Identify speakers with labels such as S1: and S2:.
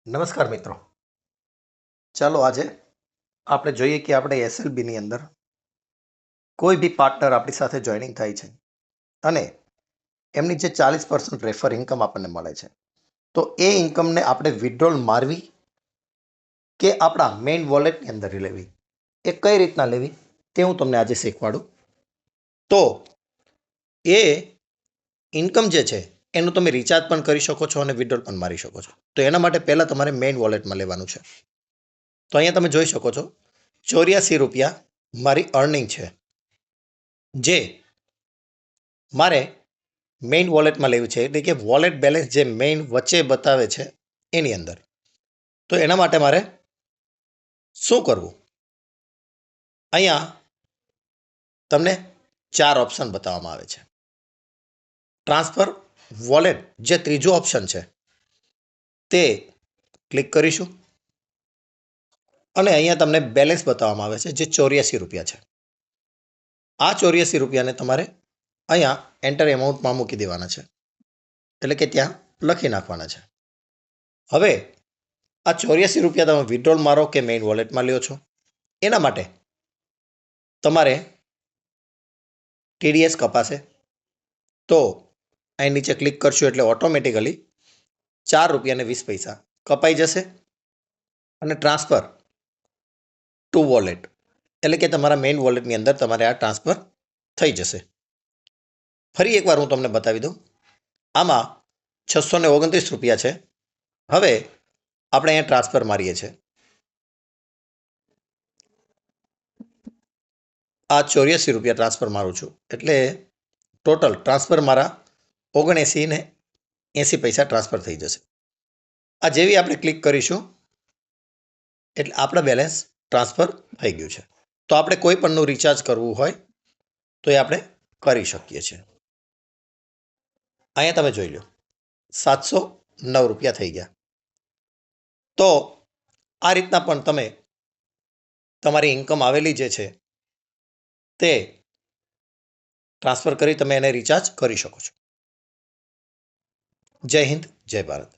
S1: નમસ્કાર મિત્રો. ચાલો આજે આપણે જોઈએ કે આપણે એસએલબીની અંદર કોઈ બી પાર્ટનર આપણી સાથે જોઈનિંગ થાય છે અને એમની જે 40% રેફર ઇન્કમ આપણને મળે છે, તો એ ઇન્કમને આપણે વિથડ્રોલ મારવી કે આપણા મેઇન વોલેટની અંદર લેવી, એ કઈ રીતના લેવી તે હું તમને આજે શીખવાડું. તો એ ઇન્કમ જે છે એનું તમે રિચાર્જ પણ કરી શકો છો અને વિથડ્રોલ પણ મારી શકો છો. તો એના માટે પહેલાં તમારે મેઇન વોલેટમાં લેવાનું છે. તો અહીંયા તમે જોઈ શકો છો 84 રૂપિયા મારી અર્નિંગ છે, જે મારે મેઇન વોલેટમાં લેવું છે, એટલે કે વોલેટ બેલેન્સ જે મેઇન વચ્ચે બતાવે છે એની અંદર. તો એના માટે મારે શું કરવું? અહીંયા તમને 4 ઓપ્શન બતાવવામાં આવે છે. ટ્રાન્સફર વોલેટ જે ત્રીજો ઓપ્શન છે તે ક્લિક કરીશું અને અહીંયા તમને બેલેન્સ બતાવવામાં આવે છે જે 84 રૂપિયા છે. આ 84 રૂપિયાને તમારે અહીંયા એન્ટર એમાઉન્ટમાં મૂકી દેવાના છે, એટલે કે ત્યાં લખી નાખવાના છે. હવે આ 84 રૂપિયા તમે વિથડ્રોલ મારો કે મેઇન વોલેટમાં લ્યો છો, એના માટે તમારે ટીડીએસ કપાશે. તો અહીં નીચે ક્લિક કરશો એટલે ઓટોમેટિકલી 4 રૂપિયા ને 20 પૈસા કપાઈ જશે અને ટ્રાન્સફર ટુ વોલેટ એટલે કે તમારા મેઇન વોલેટની અંદર તમારે આ ટ્રાન્સફર થઈ જશે. ફરી એકવાર હું તમને બતાવી દઉં. આમાં 629 રૂપિયા છે. હવે આપણે અહીંયા ટ્રાન્સફર મારીએ છીએ. આ 84 રૂપિયા ટ્રાન્સફર મારું છું, એટલે ટોટલ ટ્રાન્સફર મારા 79 ને 80 પૈસા ટ્રાન્સફર થઈ જશે. આ જેવી આપણે ક્લિક કરીશું એટલે આપણા બેલેન્સ ટ્રાન્સફર થઈ ગયું છે. તો આપણે કોઈ પણનું રિચાર્જ કરવું હોય તો એ આપણે કરી શકીએ છીએ. અહીંયા તમે જોઈ લો 709 રૂપિયા થઈ ગયા. તો આ રીતના પણ તમે તમારી ઇન્કમ આવેલી જે છે તે ટ્રાન્સફર કરી તમે એને રિચાર્જ કરી શકો છો. જય હિન્દ, જય ભારત.